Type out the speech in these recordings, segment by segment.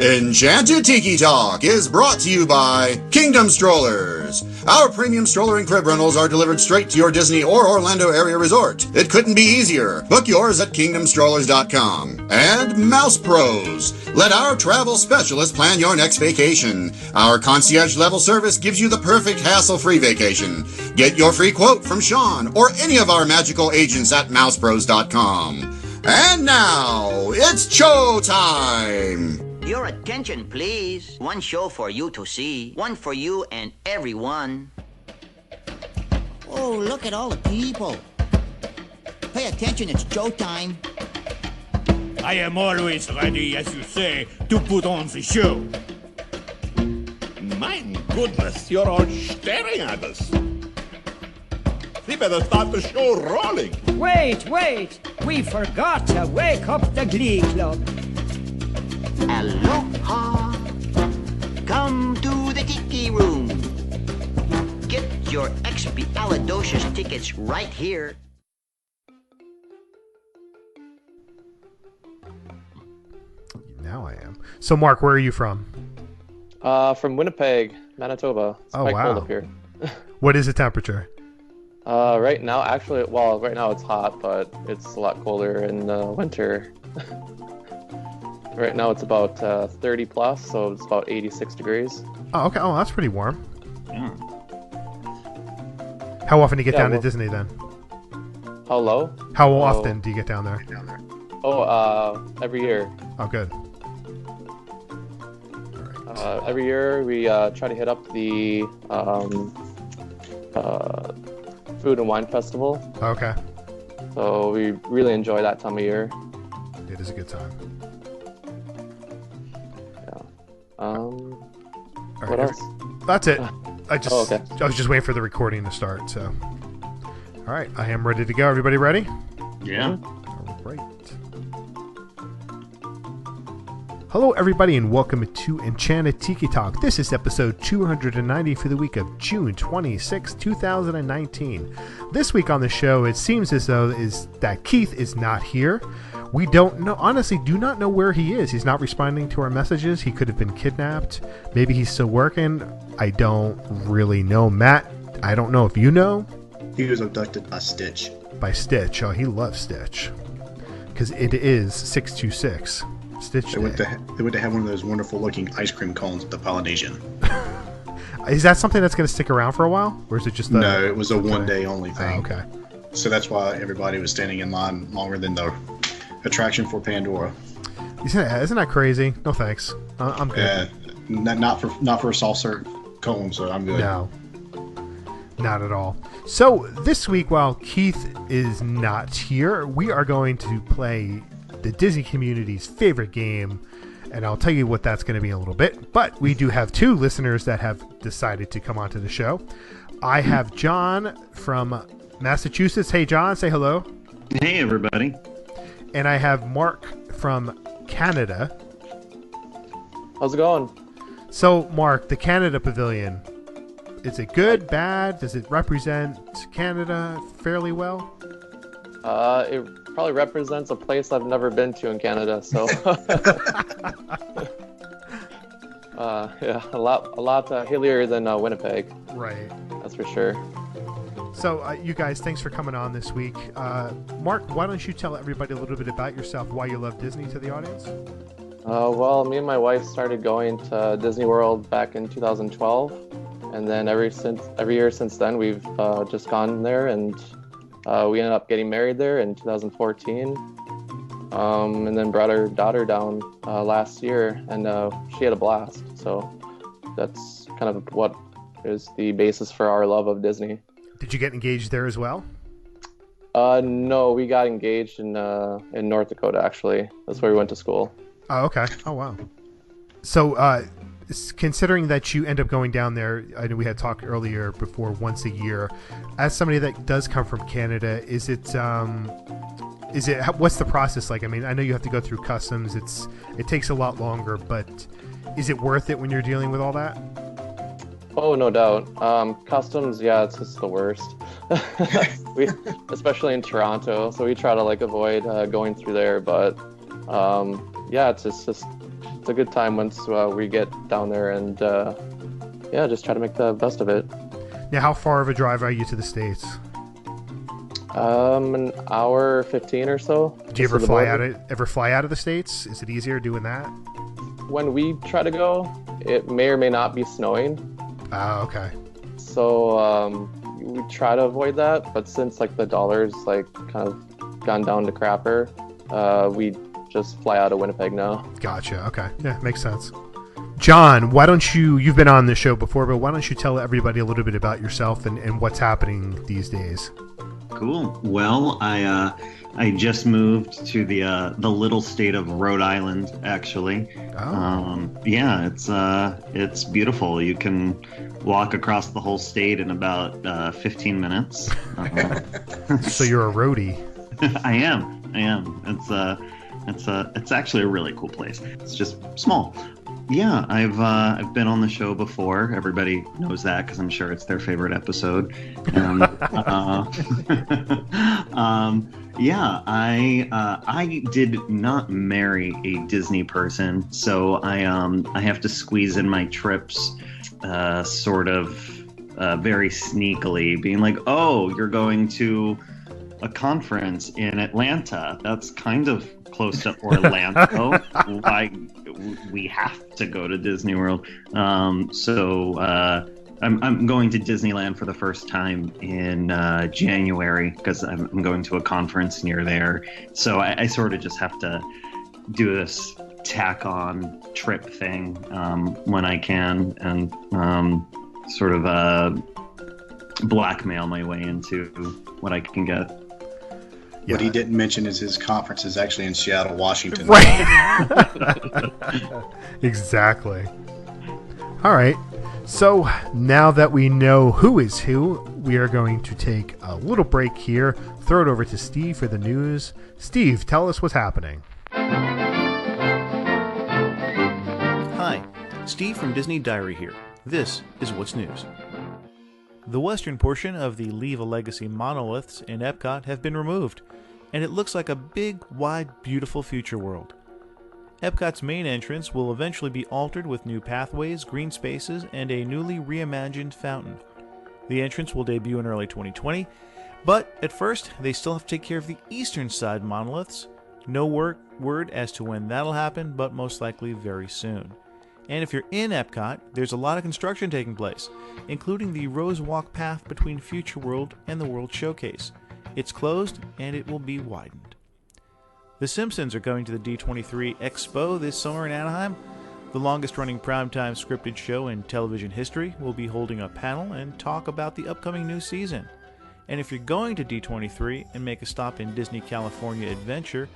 Enchanted Tiki Talk is brought to you by Kingdom Strollers. Our premium stroller and crib rentals are delivered straight to your Disney or Orlando area resort. It couldn't be easier. Book yours at kingdomstrollers.com. And Mouse Pros. Let our travel specialist plan your next vacation. Our concierge level service gives you the perfect hassle-free vacation. Get your free quote from Sean or any of our magical agents at mousepros.com. And now, it's show time! Your attention, please. One show for you to see. One for you and everyone. Oh, look at all the people. Pay attention, it's showtime. I am always ready, as you say, to put on the show. My goodness, you're all staring at us. We better start the show rolling. Wait! We forgot to wake up the Glee Club. Aloha. Come to the Tiki Room. Get your expialidocious tickets right here. Now I am. So, Mark, where are you from? From Winnipeg, Manitoba. It's quite cold up here. What is the temperature? Right now, actually, right now it's hot, but it's a lot colder in the winter. Right now it's about 30 plus, so it's about 86 degrees. Oh, okay. Oh, that's pretty warm. How often do you get down to Disney then? How low? How often do you get down there? Every year. Oh, good. Every year we try to hit up the Food and Wine Festival. Okay. So we really enjoy that time of year. It is a good time. What else? That's it. I was just waiting for the recording to start. So, all right, I am ready to go. Everybody ready? Yeah. All right. Hello, everybody, and welcome to Enchanted Tiki Talk. This is episode 290 for the week of June 26, 2019. This week on the show, it seems as though that Keith is not here. We don't know, honestly, do not know where he is. He's not responding to our messages. He could have been kidnapped. Maybe he's still working. I don't really know. Matt, I don't know if you know. He was abducted by Stitch. By Stitch. Oh, he loves Stitch. Because it is 626. Stitch. They went to have one of those wonderful looking ice cream cones at the Polynesian. Is that something that's going to stick around for a while? Or is it just No, it was a one-day only thing. Oh, okay. So that's why everybody was standing in line longer than the attraction for Pandora. Isn't that crazy? No thanks. I'm good. Not for a soft serve cone, so I'm good. No, not at all. So this week, while Keith is not here, we are going to play the Disney community's favorite game, and I'll tell you what that's going to be in a little bit. But we do have two listeners that have decided to come onto the show. I have John from Massachusetts. Hey, John, say hello. Hey, everybody. And I have Mark from Canada. How's it going? So, Mark, the Canada Pavilion, is it good, bad? Does it represent Canada fairly well? It probably represents a place I've never been to in Canada, so yeah, a lot hillier than Winnipeg. Right. That's for sure. So, you guys, thanks for coming on this week. Mark, why don't you tell everybody a little bit about yourself, why you love Disney to the audience? Well, me and my wife started going to Disney World back in 2012, and then every year since then, we've just gone there, and we ended up getting married there in 2014, and then brought our daughter down last year, and she had a blast. So that's kind of what is the basis for our love of Disney. Did you get engaged there as well? No, we got engaged in North Dakota, actually. That's where we went to school. Oh, okay. Oh, wow. So, considering that you end up going down there, I know we had talked earlier before once a year, as somebody that does come from Canada, what's the process like? I mean, I know you have to go through customs. It takes a lot longer, but is it worth it when you're dealing with all that? Oh, no doubt. Customs, yeah, it's just the worst. Especially in Toronto, so we try to avoid going through there. But yeah, it's just it's a good time once we get down there, and yeah, just try to make the best of it. Now, how far of a drive are you to the States? An hour 15 or so. Do you ever fly out of the States? Is it easier doing that? When we try to go, it may or may not be snowing. Oh, okay. So we try to avoid that, but since like the dollar's like kind of gone down to crapper, we just fly out of Winnipeg now. Gotcha. Okay. Yeah, makes sense. John, why don't you've been on the show before, but why don't you tell everybody a little bit about yourself and what's happening these days? Cool. Well, I just moved to the little state of Rhode Island, actually. Oh. Yeah, it's beautiful. You can walk across the whole state in about 15 minutes. So you're a roadie. I am. It's actually a really cool place. It's just small. Yeah, I've been on the show before. Everybody knows that because I'm sure it's their favorite episode. Yeah, I did not marry a Disney person, so I have to squeeze in my trips, sort of very sneakily, being like, oh, you're going to a conference in Atlanta. That's kind of close to Orlando. We have to go to Disney World. So I'm going to Disneyland for the first time in January because I'm going to a conference near there. So I sort of just have to do this tack-on trip thing when I can, and sort of blackmail my way into what I can get. Yeah. What he didn't mention is his conference is actually in Seattle, Washington. Right. Exactly. All right. So now that we know who is who, we are going to take a little break here, throw it over to Steve for the news. Steve, tell us what's happening. Hi, Steve from Disney Diary here. This is What's News. The western portion of the Leave a Legacy monoliths in Epcot have been removed, and it looks like a big, wide, beautiful future world. Epcot's main entrance will eventually be altered with new pathways, green spaces, and a newly reimagined fountain. The entrance will debut in early 2020, but at first they still have to take care of the eastern side monoliths. No word as to when that'll happen, but most likely very soon. And if you're in Epcot, there's a lot of construction taking place, including the Rose Walk path between Future World and the World Showcase. It's closed, and it will be widened. The Simpsons are going to the D23 Expo this summer in Anaheim. The longest-running primetime scripted show in television history will be holding a panel and talk about the upcoming new season. And if you're going to D23 and make a stop in Disney California Adventure,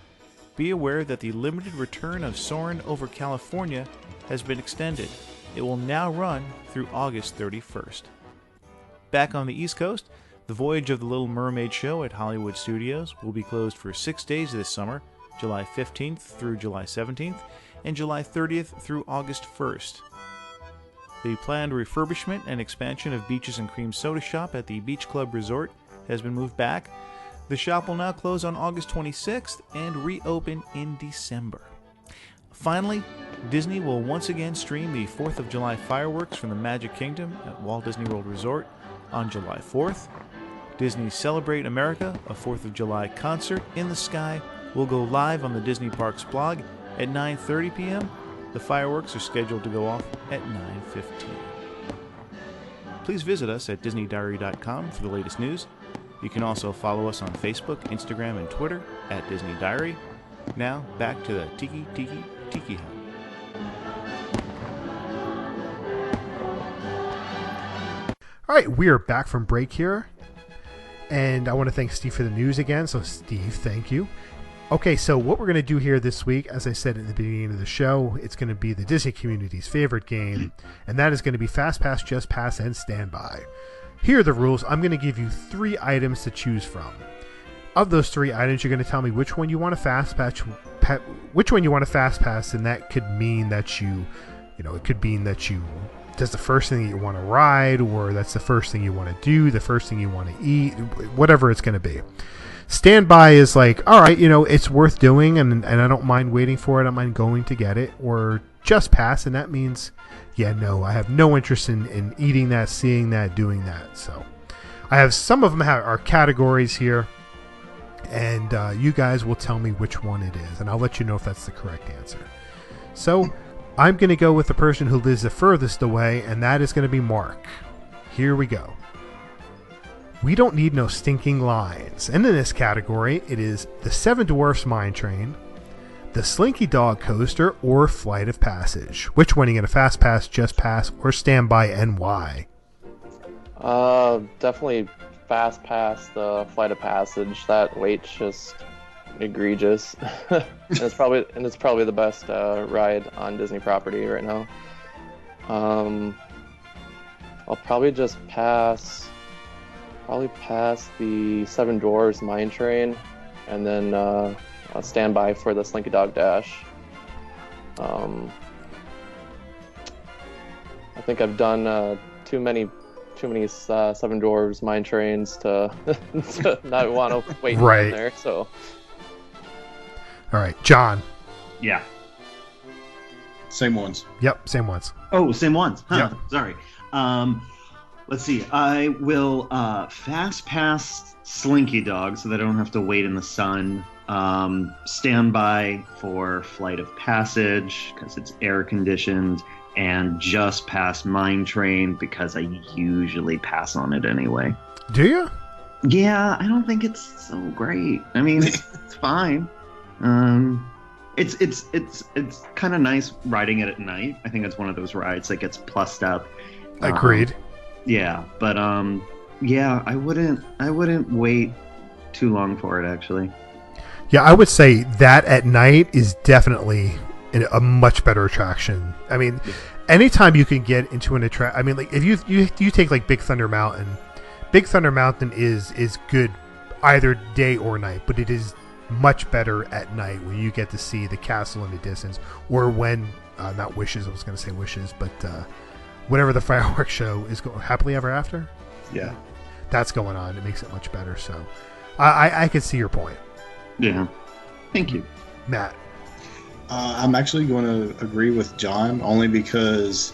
be aware that the limited return of Soarin' over California has been extended. It will now run through August 31st. Back on the East Coast, the Voyage of the Little Mermaid show at Hollywood Studios will be closed for 6 days this summer, July 15th through July 17th, and July 30th through August 1st. The planned refurbishment and expansion of Beaches and Cream Soda Shop at the Beach Club Resort has been moved back. The shop will now close on August 26th and reopen in December. Finally, Disney will once again stream the 4th of July fireworks from the Magic Kingdom at Walt Disney World Resort on July 4th. Disney's Celebrate America, a 4th of July concert in the sky, will go live on the Disney Parks blog at 9:30 p.m. The fireworks are scheduled to go off at 9:15. Please visit us at DisneyDiary.com for the latest news. You can also follow us on Facebook, Instagram, and Twitter at Disney Diary. Now, back to the Tiki Hut. All right, we are back from break here. And I want to thank Steve for the news again. So, Steve, thank you. Okay, so what we're going to do here this week, as I said at the beginning of the show, it's going to be the Disney community's favorite game, and that is going to be Fastpass, Justpass, and Standby. Here are the rules. I'm going to give you 3 items to choose from. Of those 3 items, you're going to tell me which one you want to fastpass, and that could mean that it could mean that that's the first thing that you want to ride, or that's the first thing you want to do, the first thing you want to eat, whatever it's going to be. Standby is like, all right, it's worth doing, and I don't mind waiting for it. I don't mind going to get it. Or Just Pass, and that means, yeah, no, I have no interest in eating that, seeing that, doing that. So I have some of them are categories here, and you guys will tell me which one it is, and I'll let you know if that's the correct answer. So I'm going to go with the person who lives the furthest away, and that is going to be Mark. Here we go. We don't need no stinking lines. And in this category, it is the Seven Dwarfs Mine Train, the Slinky Dog Coaster, or Flight of Passage. Which one are you going to Fastpass, Justpass, or Standby, and why? Definitely Fastpass, the Flight of Passage. That wait's just egregious. and it's probably the best ride on Disney property right now. I'll probably just pass the Seven Dwarfs Mine Train, and then I'll stand by for the Slinky Dog Dash. I think I've done too many Seven Dwarfs Mine Trains to, to not want to wait right there. So, all right, John. Yeah. Same ones. Yep, same ones. Oh, same ones. Huh, yep. Sorry. Let's see. I will fast pass Slinky Dog so that I don't have to wait in the sun. Stand by for Flight of Passage because it's air conditioned, and just pass Mine Train because I usually pass on it anyway. Do you? Yeah, I don't think it's so great. I mean, it's fine. It's kind of nice riding it at night. I think it's one of those rides that gets plussed up. Agreed. Yeah, but yeah, I wouldn't wait too long for it actually. Yeah, I would say that at night is definitely a much better attraction. I mean, anytime you can get into an attraction, I mean, like if you take like Big Thunder Mountain is good either day or night, but it is much better at night when you get to see the castle in the distance, or when not Wishes, I was going to say Wishes, but whenever the fireworks show is going, Happily Ever After, yeah, that's going on. It makes it much better. So I can see your point. Yeah, thank you, Matt. I'm actually going to agree with John, only because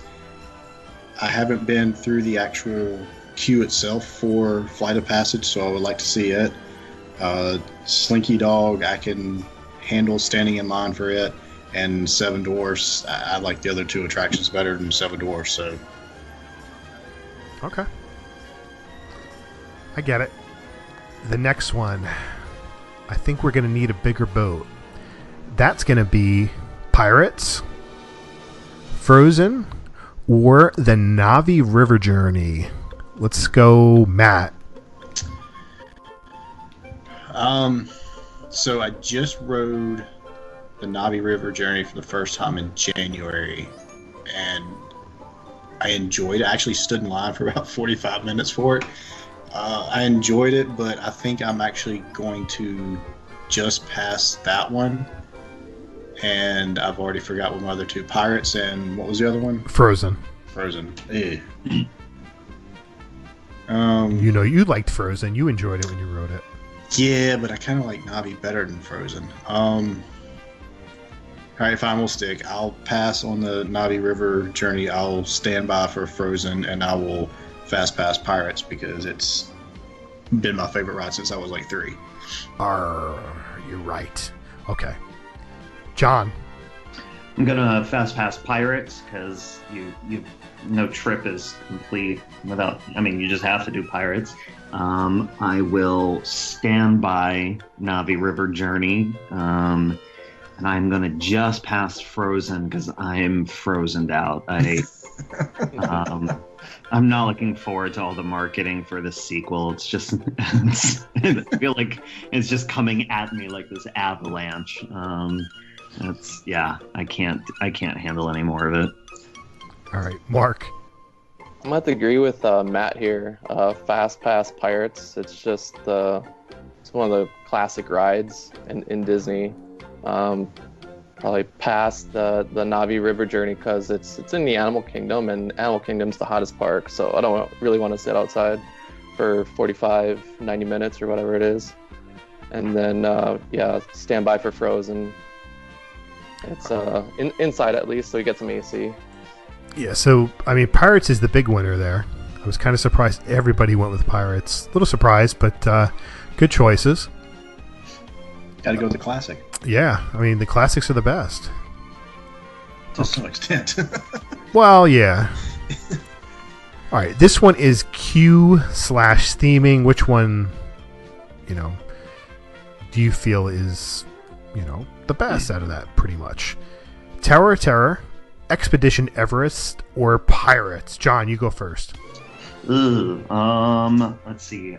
I haven't been through the actual queue itself for Flight of Passage, so I would like to see it. Slinky Dog, I can handle standing in line for it, and Seven Dwarfs, I like the other two attractions better than Seven Dwarfs. So, okay, I get it. The next one, I think we're going to need a bigger boat. That's going to be Pirates, Frozen, or the Navi River Journey. Let's go, Matt. So I just rode the Navi River Journey for the first time in January, and I enjoyed it. I actually stood in line for about 45 minutes for it. I enjoyed it, but I think I'm actually going to just pass that one. And I've already forgot what my other two, Pirates and what was the other one? Frozen. Eh. You know, you liked Frozen. You enjoyed it when you rode it. Yeah, but I kind of like Navi better than Frozen. All right, fine, we'll stick. I'll pass on the Navi River Journey. I'll stand by for Frozen, and I will fast pass Pirates because it's been my favorite ride since I was like 3. You're right. Okay. John. I'm gonna fast pass Pirates because no trip is complete without. I mean, you just have to do Pirates. I will stand by Navi River Journey, and I'm gonna just pass Frozen because I'm frozened out. I'm not looking forward to all the marketing for the sequel. It's just, I feel like it's just coming at me like this avalanche. I can't handle any more of it. All right, Mark. I'm gonna have to agree with Matt here. Fast Pass Pirates. It's just it's one of the classic rides in Disney. Probably past the Navi River Journey because it's in the Animal Kingdom, and Animal Kingdom's the hottest park, so I don't really want to sit outside for 90 minutes or whatever it is. And then stand by for Frozen. It's inside at least, so you get some AC. Yeah, so, I mean, Pirates is the big winner there. I was kind of surprised everybody went with Pirates. A little surprised, but good choices. Got to go with the classic. Yeah, I mean, the classics are the best. To some extent. Well, yeah. All right, this one is Q/theming. Which one, do you feel is, the best out of that, pretty much? Tower of Terror, Expedition Everest, or Pirates? John, you go first. Let's see.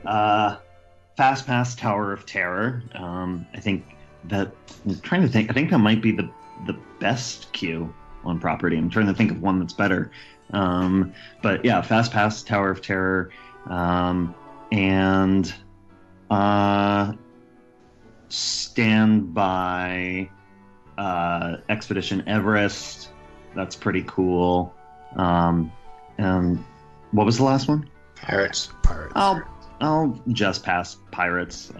Fastpass Tower of Terror. I think that I'm trying to think. I think that might be the best queue on property. I'm trying to think of one that's better. But yeah, Fastpass Tower of Terror, and Standby, Expedition Everest. That's pretty cool. And what was the last one? Pirates. I'll just pass Pirates.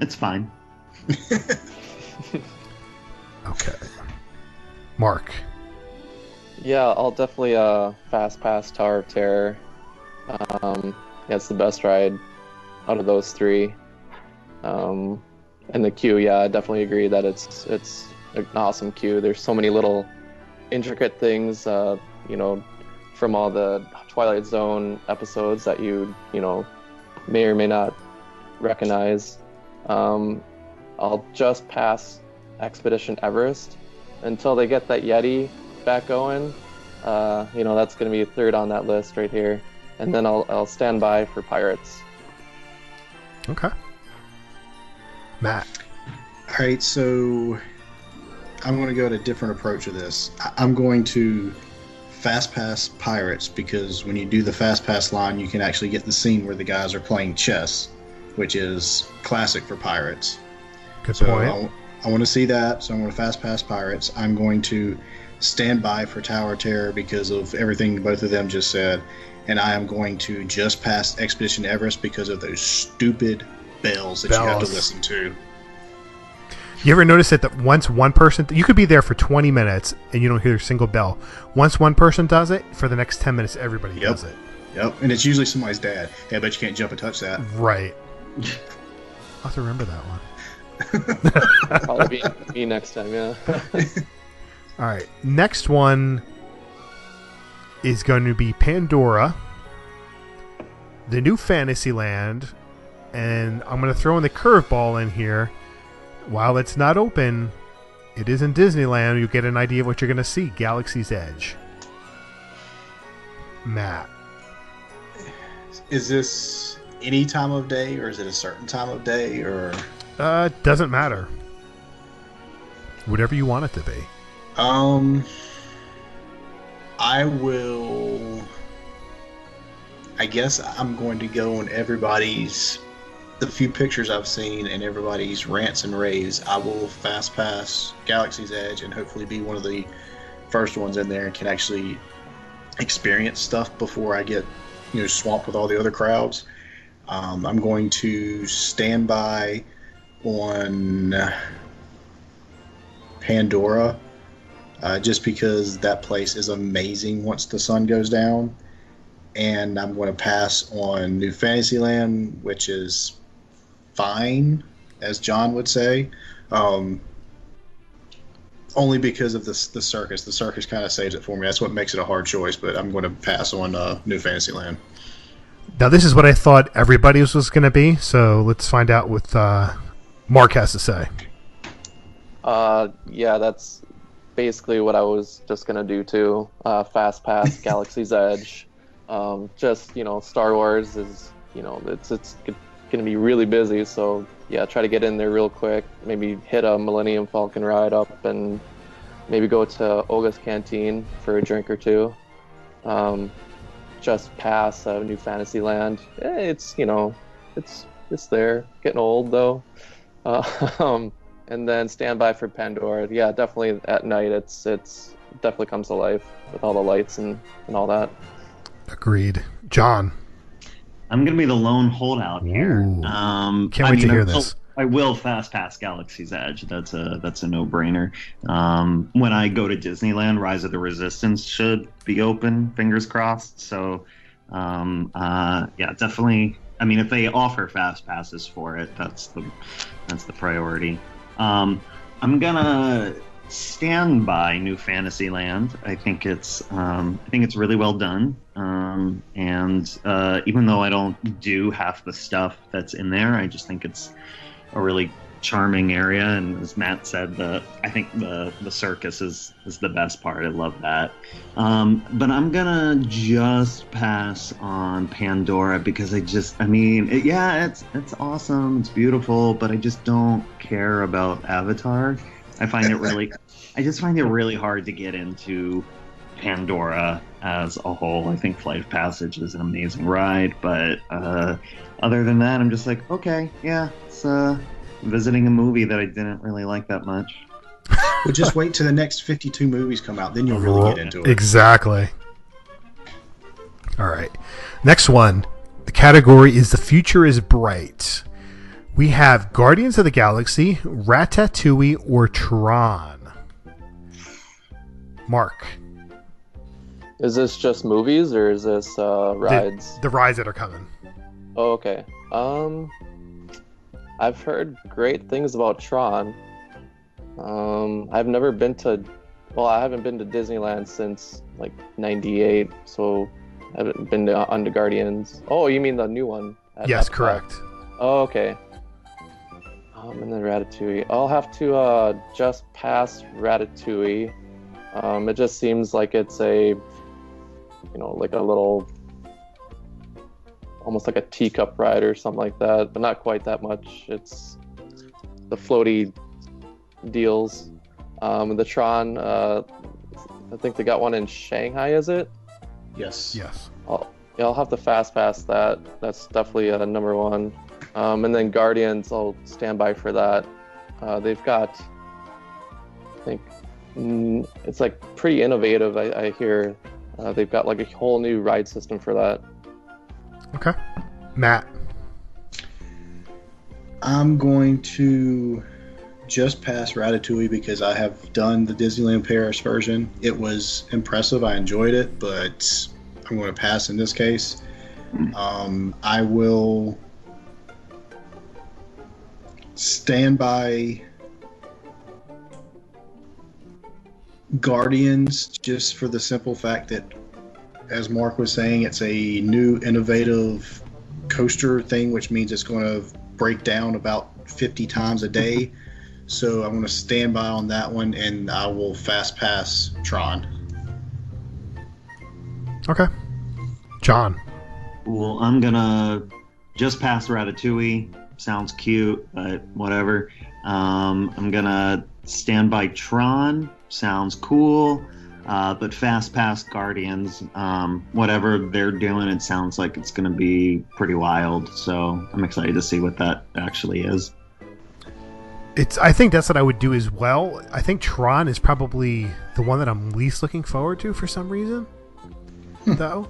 It's fine. Okay. Mark. Yeah, I'll definitely Fastpass Tower of Terror. Yeah, it's the best ride out of those three. And the queue, yeah, I definitely agree that it's an awesome queue. There's so many little intricate things, from all the Twilight Zone episodes that you may or may not recognize. I'll just pass Expedition Everest until they get that Yeti back going. That's going to be third on that list right here. And then I'll stand by for Pirates. Okay. Matt. All right, so I'm going to go at a different approach of this. I'm going to Fastpass Pirates because when you do the Fastpass line, you can actually get the scene where the guys are playing chess, which is classic for Pirates. Good point. I want to see that, so I'm going to Fastpass Pirates. I'm going to stand by for Tower of Terror because of everything both of them just said, and I am going to just pass Expedition Everest because of those stupid bells that you have to listen to. You ever notice that once one person... You could be there for 20 minutes and you don't hear a single bell. Once one person does it, for the next 10 minutes, everybody does it. Yep, and it's usually somebody's dad. Hey, I bet you can't jump and touch that. Right. I'll have to remember that one. Probably be me next time, yeah. All right, next one is going to be Pandora, the new Fantasyland, and I'm going to throw in the curveball in here. While it's not open, it is in Disneyland. You get an idea of what you're going to see. Galaxy's Edge. Matt. Is this any time of day, or is it a certain time of day, or? Doesn't matter. Whatever you want it to be. I guess I'm going to go on the few pictures I've seen and everybody's rants and raves. I will fast pass Galaxy's Edge and hopefully be one of the first ones in there and can actually experience stuff before I get swamped with all the other crowds. I'm going to stand by on Pandora just because that place is amazing once the sun goes down, and I'm going to pass on New Fantasyland, which is fine, as John would say, only because of the circus. The circus kind of saves it for me. That's what makes it a hard choice, but I'm going to pass on New Fantasyland. Now, this is what I thought everybody was going to be, so let's find out what Mark has to say. Yeah, that's basically what I was just going to do too. Fast pass Galaxy's Edge. Just, Star Wars is, it's going to be really busy, so yeah, try to get in there real quick, maybe hit a Millennium Falcon ride up and maybe go to Olga's Canteen for a drink or two. Just pass New Fantasyland. It's there, getting old though. And then stand by for Pandora. Yeah, definitely at night it's definitely comes to life with all the lights and all that. Agreed. John. I'm going to be the lone holdout here. Can't wait to hear this. I will fast pass Galaxy's Edge. That's a no-brainer. When I go to Disneyland, Rise of the Resistance should be open. Fingers crossed. So, yeah, definitely. I mean, if they offer fast passes for it, that's the priority. I'm gonna stand by New Fantasyland. I think it's really well done. And even though I don't do half the stuff that's in there, I just think it's a really charming area. And as Matt said, I think the circus is the best part. I love that. But I'm gonna just pass on Pandora because it's awesome, it's beautiful, but I just don't care about Avatar. I just find it really hard to get into Pandora as a whole. I think Flight of Passage is an amazing ride, but other than that, I'm just like, okay, yeah, it's visiting a movie that I didn't really like that much. Well, just wait till the next 52 movies come out, then you'll really get into it. Exactly. All right. Next one. The category is The Future is Bright. We have Guardians of the Galaxy, Ratatouille, or Tron. Mark. Is this just movies or is this rides? The rides that are coming. Oh, okay. I've heard great things about Tron. I've never been to, I haven't been to Disneyland since like '98, so I haven't been on the Guardians. Oh, you mean the new one? Yes, correct. Oh, okay. And then Ratatouille. I'll have to just pass Ratatouille. It just seems like it's like a little, almost like a teacup ride or something like that, but not quite that much. It's the floaty deals. The Tron, I think they got one in Shanghai, is it? Yes. I'll have to fast pass that. That's definitely number one. And then Guardians, I'll stand by for that. They've got, I think, it's like pretty innovative, I hear. They've got like a whole new ride system for that. Okay. Matt. I'm going to just pass Ratatouille because I have done the Disneyland Paris version. It was impressive. I enjoyed it, but I'm going to pass in this case. I will stand by Guardians just for the simple fact that, as Mark was saying, it's a new innovative coaster thing, which means it's going to break down about 50 times a day. So I'm going to stand by on that one, and I will fast pass Tron. Okay. John. Well, I'm going to just pass Ratatouille. Sounds cute, but whatever. I'm going to stand by Tron. Sounds cool. But fast pass Guardians. Whatever they're doing, it sounds like it's going to be pretty wild. So I'm excited to see what that actually is. I think that's what I would do as well. I think Tron is probably the one that I'm least looking forward to for some reason, though.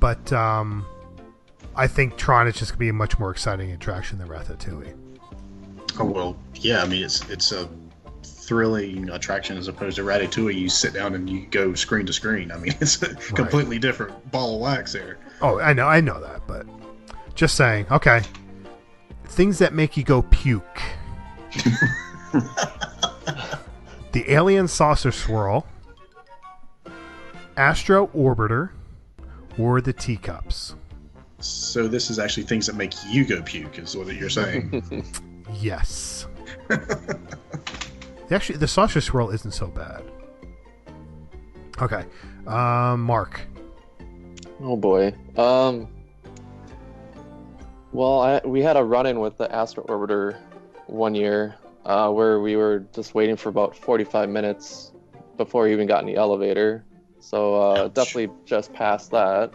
But I think Tron is just going to be a much more exciting attraction than Ratatouille. Oh, well, yeah. I mean, it's a thrilling attraction as opposed to Ratatouille. You sit down and you go screen to screen. I mean, it's a completely different ball of wax there. Oh, I know that, but just saying. Okay. Things that make you go puke. The Alien Saucer Swirl, Astro Orbiter, or the Teacups. So this is actually things that make you go puke, is what you're saying. Yes. Actually, the Saucer Swirl isn't so bad. Okay. Mark. Oh boy. We had a run-in with the Astro Orbiter one year where we were just waiting for about 45 minutes before we even got in the elevator. So definitely just past that.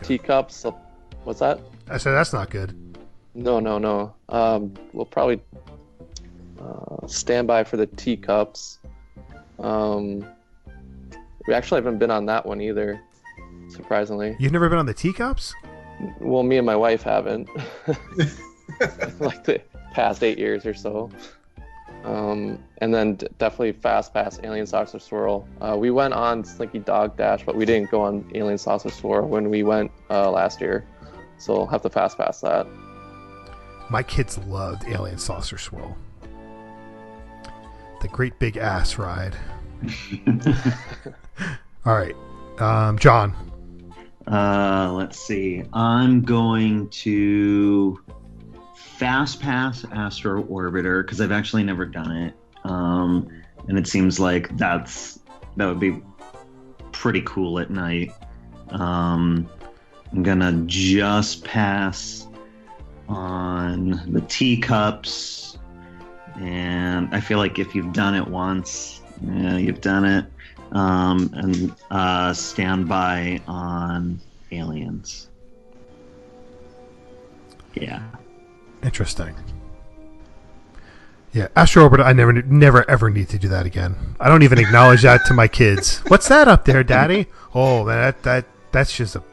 Teacups. What's that? I said that's not good. No. We'll probably stand by for the Teacups. We actually haven't been on that one either, surprisingly. You've never been on the Teacups? Well, me and my wife haven't. like the past 8 years or so. And then definitely Fastpass Alien Saucer Swirl. We went on Slinky Dog Dash, but we didn't go on Alien Saucer Swirl when we went last year. So I'll have to Fastpass that. My kids loved Alien Saucer Swirl. The great big ass ride. All right. John. Let's see. I'm going to Fastpass Astro Orbiter because I've actually never done it. And it seems like that would be pretty cool at night. I'm gonna just pass on the teacups, and I feel like if you've done it once, you've done it. And Standby on aliens. Yeah. Interesting. Yeah, Astro Orbiter, I never ever need to do that again. I don't even acknowledge that to my kids. What's that up there, Daddy? Oh man, that's just a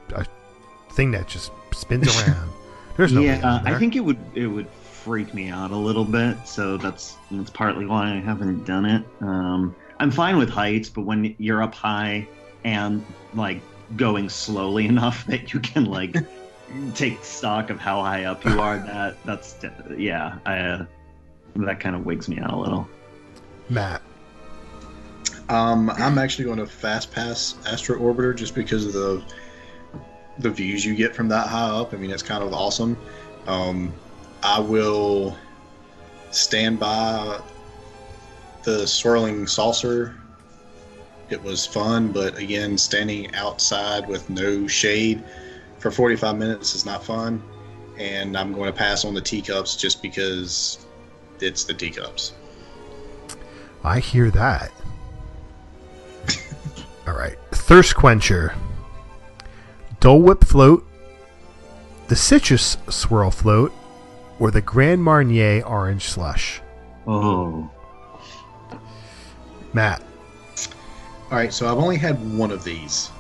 thing that just spins around. There's no. Yeah, I think it would freak me out a little bit. So that's partly why I haven't done it. I'm fine with heights, but when you're up high and like going slowly enough that you can like take stock of how high up you are, that kind of wigs me out a little. Matt. I'm actually going to Fastpass Astro Orbiter just because of the views you get from that high up. I mean, it's kind of awesome. I will stand by the swirling saucer. It was fun, but again, standing outside with no shade for 45 minutes is not fun. And I'm going to pass on the teacups just because it's the teacups. I hear that. All right. Thirst Quencher. Dole Whip Float, the Citrus Swirl Float, or the Grand Marnier Orange Slush. Oh. Matt. All right, so I've only had one of these.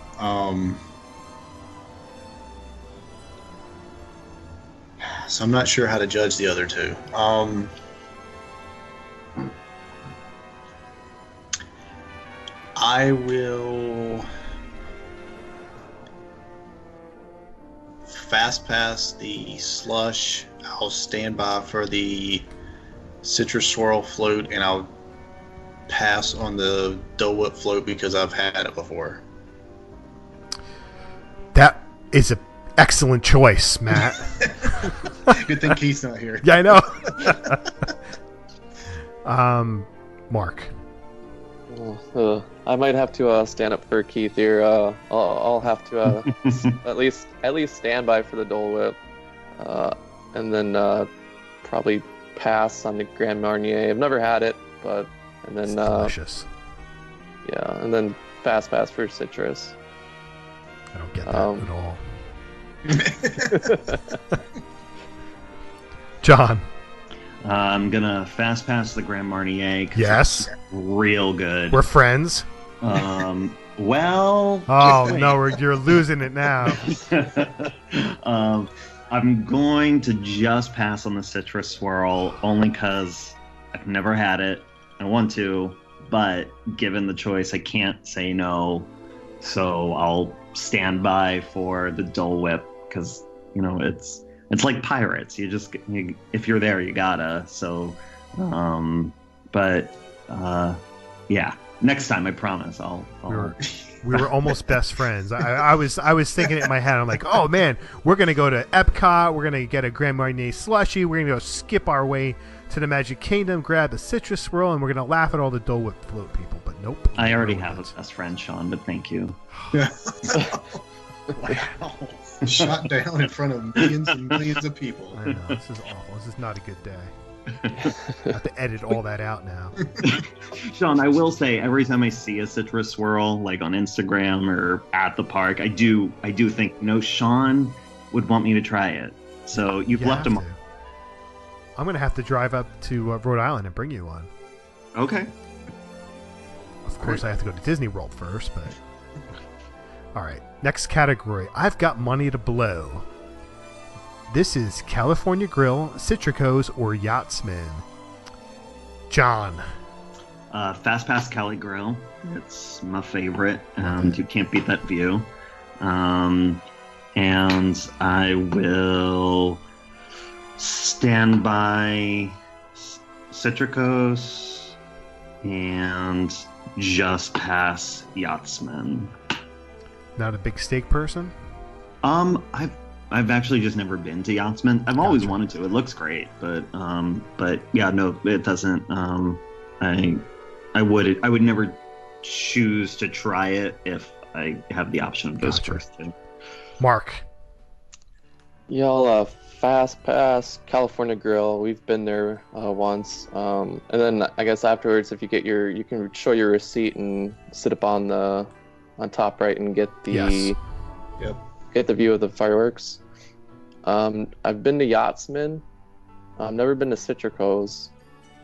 So I'm not sure how to judge the other two. I will Fastpass the slush. I'll stand by for the citrus swirl float, and I'll pass on the Dole Whip float because I've had it before. That is an excellent choice, Matt. Good thing Keith's not here. Yeah, I know. Mark. I might have to stand up for Keith here. I'll have to at least stand by for the Dole Whip, and then probably pass on the Grand Marnier. I've never had it, but and then it's delicious. Yeah, and then Fastpass for citrus. I don't get that at all. John. I'm gonna Fastpass the Grand Marnier. Yes. It's real good. We're friends. Well. Oh no, you're losing it now. I'm going to just pass on the citrus swirl only because I've never had it. I want to, but given the choice, I can't say no. So I'll stand by for the Dole Whip because it's like pirates. If you're there, you gotta. So, yeah. Next time, I promise. I'll... We were almost best friends. I was thinking it in my head. I'm like, oh man, we're gonna go to Epcot. We're gonna get a Grand Marnier slushie. We're gonna go skip our way to the Magic Kingdom, grab the citrus swirl, and we're gonna laugh at all the Dole Whip float people. But nope. I already have a best friend, Sean. But thank you. Wow. Shot down in front of millions and millions of people. I know, this is awful. This is not a good day. I have to edit all that out now. Sean, I will say every time I see a citrus swirl, like on Instagram or at the park, I do think, Sean would want me to try it. So you've left him. I'm gonna have to drive up to Rhode Island and bring you one. Okay. Of course, I have to go to Disney World first, but all right. Next category. I've got money to blow. This is California Grill, Citricos, or Yachtsman. John. Fastpass Cali Grill. It's my favorite, and you can't beat that view. And I will stand by Citricos and just pass Yachtsman. Not a big steak person? I've actually just never been to Yachtsman. I've always wanted to. It looks great, but yeah, no, it doesn't. I would never choose to try it if I have the option of those first two. Mark. Y'all, Fastpass California Grill. We've been there once, and then I guess afterwards, if you get you can show your receipt and sit up on top right and get the get the view of the fireworks. I've been to Yachtsman. I've never been to Citricos,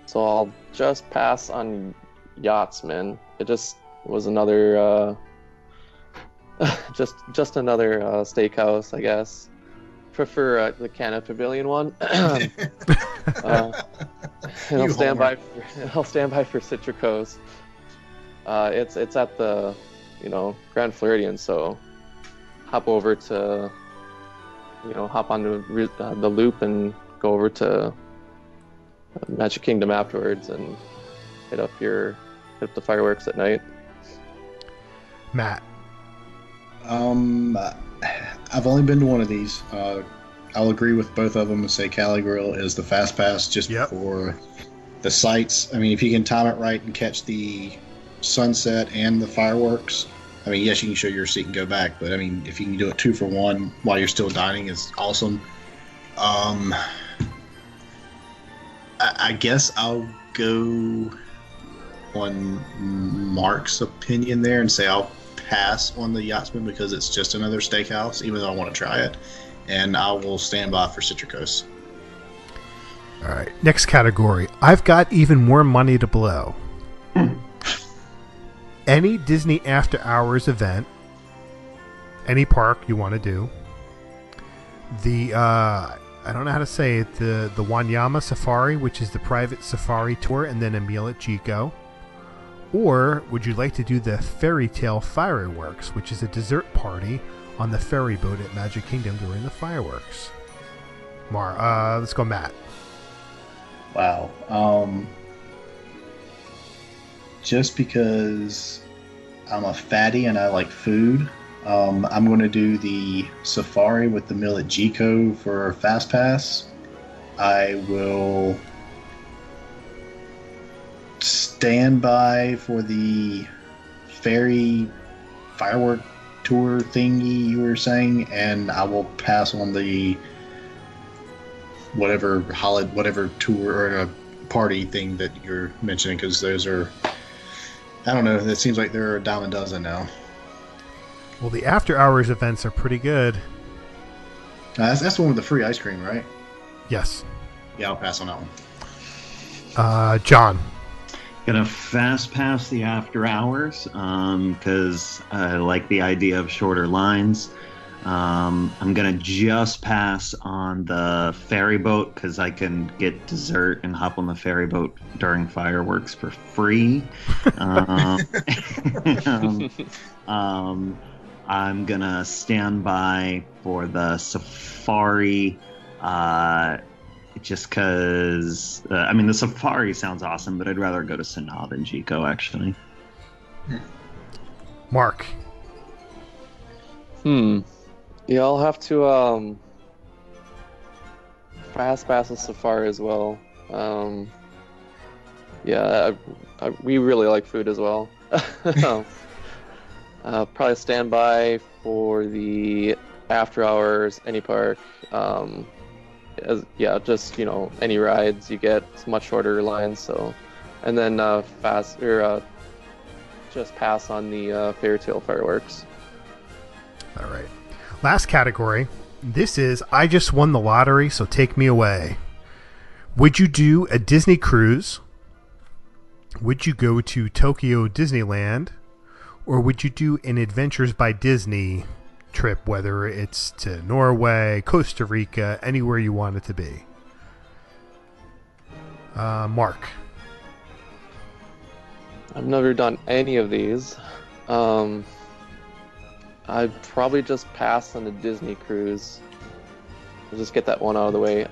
so I'll just pass on Yachtsman. It just was another just another steakhouse, I guess. Prefer the Canada Pavilion one. And I'll stand by for Citricos. It's at the Grand Floridian, so hop over to hop onto the loop and go over to Magic Kingdom afterwards and hit up the fireworks at night. Matt. I've only been to one of these. I'll agree with both of them and say Cali Grill is the fast pass just for the sights. I mean, if you can time it right and catch the sunset and the fireworks, I mean, yes, you can show your receipt and go back, but I mean, if you can do it 2 for 1 while you're still dining, is awesome. I guess I'll go on Mark's opinion there and say I'll pass on the Yachtsman because it's just another steakhouse, even though I want to try it, and I will stand by for Citricos. All right, next category. I've got even more money to blow. Any Disney after hours event, any park you want to do. The I don't know how to say it. The Wanyama Safari, which is the private safari tour, and then a meal at Chico. Or would you like to do the Fairy Tale Fireworks, which is a dessert party on the ferry boat at Magic Kingdom during the fireworks? Let's go, Matt. Wow. Just because I'm a fatty and I like food, I'm going to do the safari with the meal at Chico for Fast Pass. I will stand by for the ferry firework tour thingy you were saying, and I will pass on the whatever tour or a party thing that you're mentioning, because those are, I don't know, it seems like they're a dime a dozen now. Well, the after hours events are pretty good. That's the one with the free ice cream, right? Yes. Yeah, I'll pass on that one. John. Gonna fast pass the after hours because I like the idea of shorter lines. I'm gonna just pass on the ferry boat because I can get dessert and hop on the ferry boat during fireworks for free. I'm gonna stand by for the safari. Just because, I mean, the safari sounds awesome, but I'd rather go to Sanaa than Chico, actually. Mark. Yeah, I'll have to fast pass the safari as well. Yeah, we really like food as well. Probably stand by for the after hours, any park. Just any rides you get, it's much shorter lines. So, and then just pass on the Fairy Tale Fireworks. All right. Last category. This is I just won the lottery, so take me away. Would you do a Disney cruise? Would you go to Tokyo Disneyland? Or would you do an Adventures by Disney trip, whether it's to Norway, Costa Rica, anywhere you want it to be. Mark. I've never done any of these. I'd probably just pass on the Disney cruise. I'll just get that one out of the way.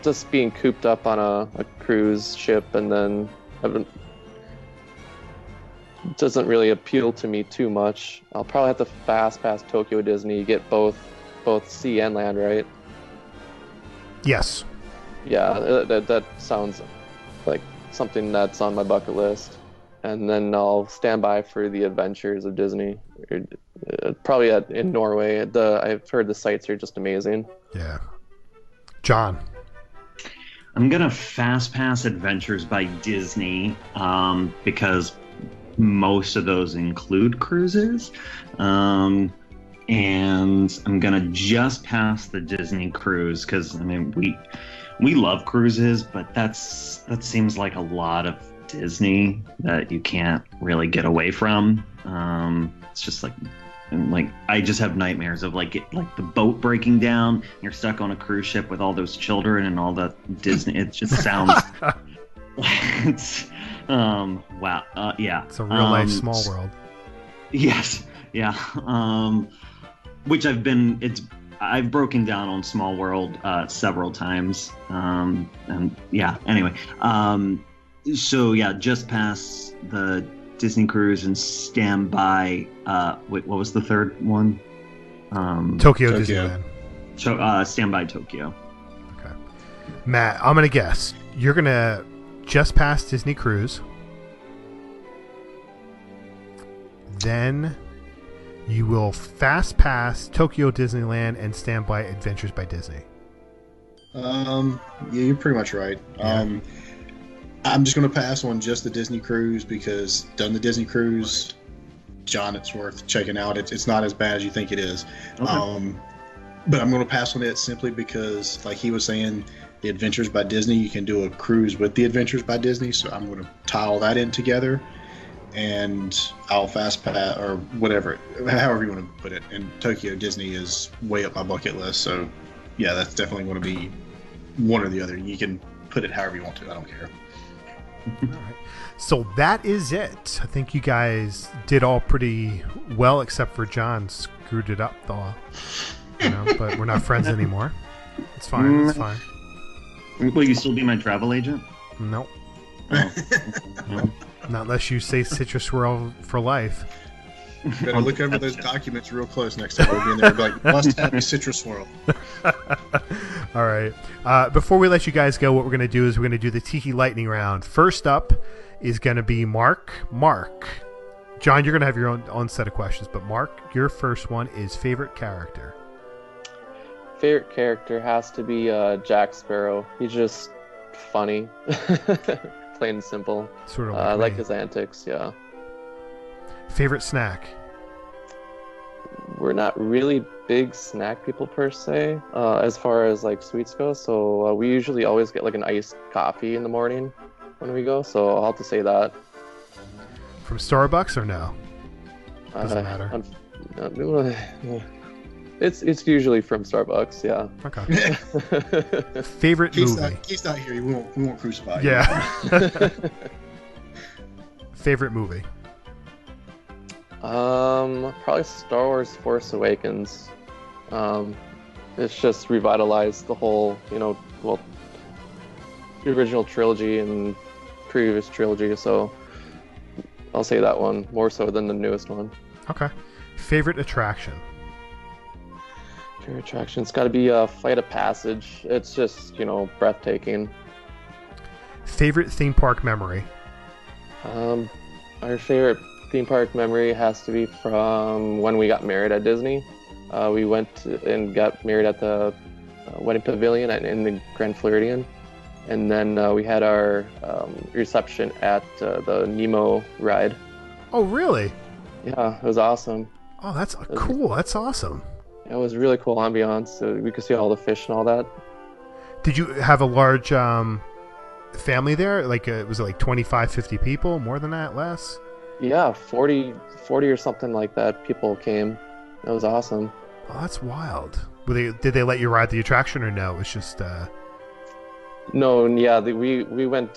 Just being cooped up on a cruise ship and then doesn't really appeal to me too much. I'll probably have to fast pass Tokyo Disney. You get both sea and land, right? Yes. Yeah, that sounds like something that's on my bucket list. And then I'll stand by for the adventures of Disney. Probably in Norway. I've heard the sites are just amazing. Yeah. John. I'm gonna fast pass Adventures by Disney because most of those include cruises, and I'm gonna just pass the Disney cruise because I mean we love cruises, but that seems like a lot of Disney that you can't really get away from. It's just like I just have nightmares of like the boat breaking down. You're stuck on a cruise ship with all those children and all that Disney. It just sounds. It's wow. Yeah. It's a real life small world. Yes. Yeah. Which I've broken down on Small World several times. And yeah. Anyway. So yeah, just pass the Disney cruise and stand by. Wait, what was the third one? Tokyo Disneyland. Stand by Tokyo. Okay. Matt, I'm gonna guess you're gonna just pass Disney cruise. Then you will fast pass Tokyo Disneyland and stand by Adventures by Disney. Yeah, you're pretty much right. Yeah. I'm just going to pass on just the Disney cruise because done the Disney cruise, John, it's worth checking out. It's not as bad as you think it is. Okay. But I'm going to pass on it simply because, like he was saying, the Adventures by Disney, you can do a cruise with the Adventures by Disney. So I'm going to tie all that in together, and I'll fast pass or whatever, however you want to put it. And Tokyo Disney is way up my bucket list. So yeah, that's definitely going to be one or the other. You can put it however you want to. I don't care. All right. So that is it. I think you guys did all pretty well, except for John screwed it up, though. But we're not friends anymore. It's fine. It's fine. Will you still be my travel agent? Nope. Oh. No. Not unless you say Citrus Swirl for life. Better look over those documents real close next time. We'll be in there and be like, must have a Citrus Swirl. All right. Before we let you guys go, what we're going to do is we're going to do the Tiki Lightning Round. First up is going to be Mark. John, you're going to have your own set of questions, but Mark, your first one is favorite character. Favorite character has to be Jack Sparrow. He's just funny. Plain and simple. Sort of I like me. his antics, yeah. Favorite snack? We're not really big snack people per se, as far as like sweets go. So we usually always get like an iced coffee in the morning when we go. So I'll have to say that. From Starbucks or no? Doesn't matter. It's usually from Starbucks, yeah. Okay. Favorite movie? He's not here. We won't crucify him. Yeah. Favorite movie? Probably Star Wars Force Awakens. It's just revitalized the whole, the original trilogy and previous trilogy, so I'll say that one more so than the newest one. Okay. Favorite attraction? Favorite attraction? It's got to be a Flight of Passage. It's just, breathtaking. Favorite theme park memory? Our favorite theme park memory has to be from when we got married at Disney. We went and got married at the wedding pavilion in the Grand Floridian, and then we had our reception at the Nemo ride. Oh, really? Yeah, it was awesome. Oh, that's cool. That's awesome. It was really cool ambiance. So we could see all the fish and all that. Did you have a large family there? Like, was it like 25, 50 people? More than that? Less? Yeah, 40 or something like that. People came. It was awesome. Oh, that's wild. Did they let you ride the attraction or no? It was just. No, yeah, we went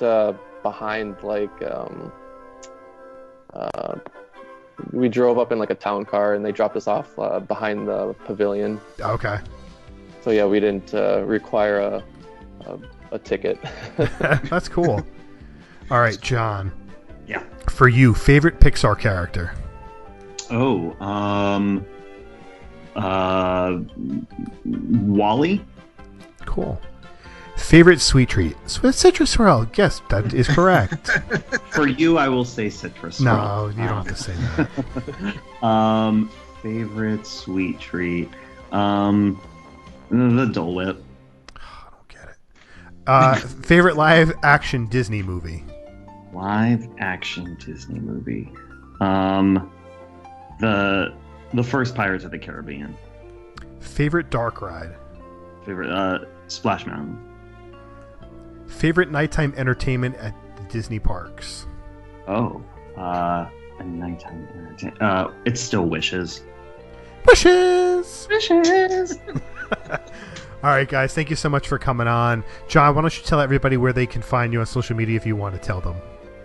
behind like we drove up in like a town car and they dropped us off behind the pavilion. Okay. So yeah, we didn't require a ticket. That's cool. All right, John. Yeah. For you, favorite Pixar character? Oh, Wally. Cool. Favorite sweet treat? Citrus roll. Yes, that is correct. For you, I will say citrus No, roll. you don't have to say that. Favorite sweet treat? The Dole Whip. I don't get it. Favorite live action Disney movie? Live action Disney movie. The first Pirates of the Caribbean. Favorite dark ride? Favorite Splash Mountain. Favorite nighttime entertainment at the Disney parks? Oh, a nighttime entertainment. It's still Wishes. Wishes! Wishes! All right, guys, thank you so much for coming on. John, why don't you tell everybody where they can find you on social media if you want to tell them?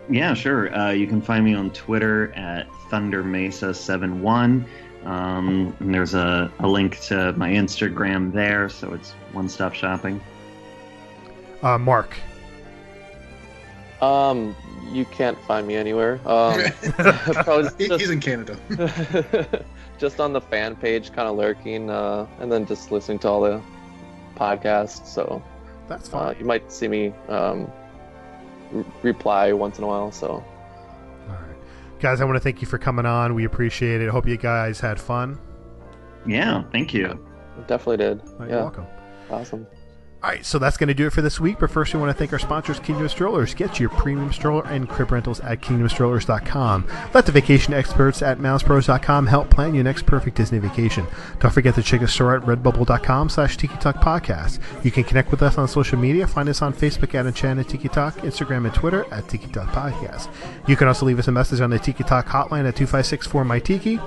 Yeah, sure. You can find me on Twitter at ThunderMesa71. And there's a link to my Instagram there, so it's one-stop shopping. Mark. You can't find me anywhere. Probably He's in Canada. Just on the fan page, kind of lurking, and then just listening to all the podcasts. So that's fine. You might see me reply once in a while. So, all right, guys, I want to thank you for coming on. We appreciate it. Hope you guys had fun. Yeah, thank you. Definitely did. You're yeah, welcome. Awesome. All right, so that's going to do it for this week. But first, we want to thank our sponsors, Kingdom Strollers. Get your premium stroller and crib rentals at kingdomstrollers.com. Let the vacation experts at mousepros.com help plan your next perfect Disney vacation. Don't forget to check the store at redbubble.com/Tiki Talk Podcast. You can connect with us on social media. Find us on Facebook at Enchanted Tiki Talk, Instagram and Twitter at Tiki Talk Podcast. You can also leave us a message on the Tiki Talk hotline at 256-4MyTiki.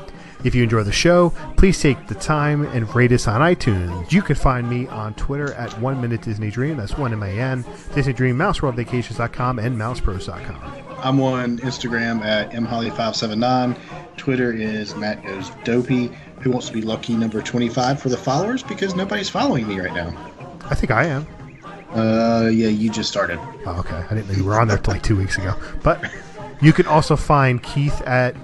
If you enjoy the show, please take the time and rate us on iTunes. You can find me on Twitter at 1 Minute Disney Dream. That's 1MAN, Disney Dream, MouseWorldVacations.com, and MousePros.com. I'm on Instagram at mholly579. Twitter is Matt Goes Dopey. Who wants to be lucky number 25 for the followers? Because nobody's following me right now. I think I am. Yeah, you just started. Oh, okay. I didn't know you were on there like 2 weeks ago. But you can also find Keith at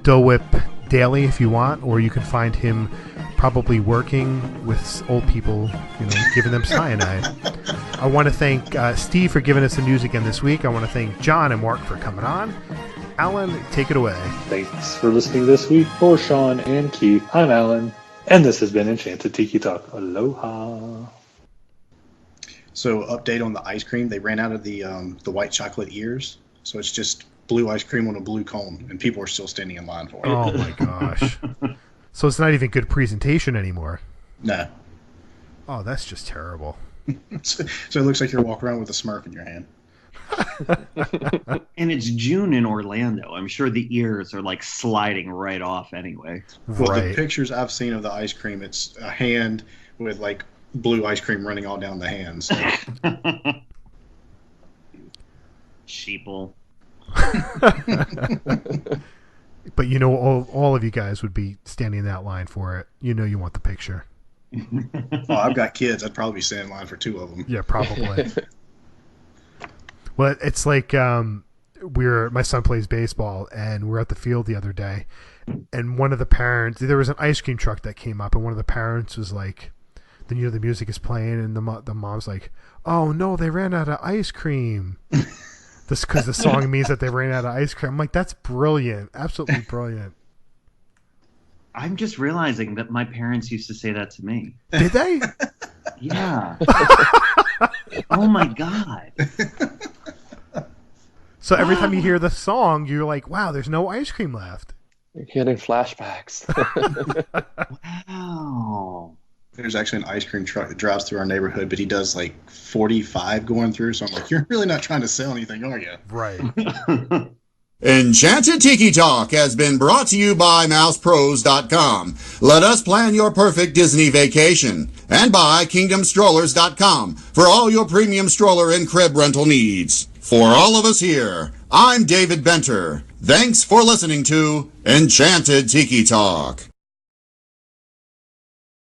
Dole Whip Daily if you want, or you can find him probably working with old people, giving them cyanide. I want to thank Steve for giving us the news again this week. I want to thank John and Mark for coming on. Alan, take it away. Thanks for listening this week. For Sean and Keith, I'm Alan, and this has been Enchanted Tiki Talk. Aloha. So, update on the ice cream. They ran out of the white chocolate ears, so it's just blue ice cream on a blue cone, and people are still standing in line for it. Oh my gosh. So it's not even good presentation anymore. No. Oh, that's just terrible. So it looks like you're walking around with a Smurf in your hand. And it's June in Orlando. I'm sure the ears are like sliding right off anyway. Well, right. The pictures I've seen of the ice cream, it's a hand with like blue ice cream running all down the hands. Sheeple. But all of you guys would be standing in that line for it. You want the picture. Oh, I've got kids. I'd probably be standing in line for two of them. Yeah, probably. Well, it's like my son plays baseball, and we're at the field the other day, and one of the parents, there was an ice cream truck that came up, and one of the parents was like, the music is playing, and the mom's like, "Oh no, they ran out of ice cream." This because the song means that they ran out of ice cream. I'm like, that's brilliant, absolutely brilliant. I'm just realizing that my parents used to say that to me. Did they? Yeah. Oh my god. So every time you hear the song, you're like, wow, there's no ice cream left. You're getting flashbacks. Wow. There's actually an ice cream truck that drives through our neighborhood, but he does like 45 going through. So I'm like, you're really not trying to sell anything, are you? Right. Enchanted Tiki Talk has been brought to you by MousePros.com. Let us plan your perfect Disney vacation. And by KingdomStrollers.com for all your premium stroller and crib rental needs. For all of us here, I'm David Benter. Thanks for listening to Enchanted Tiki Talk.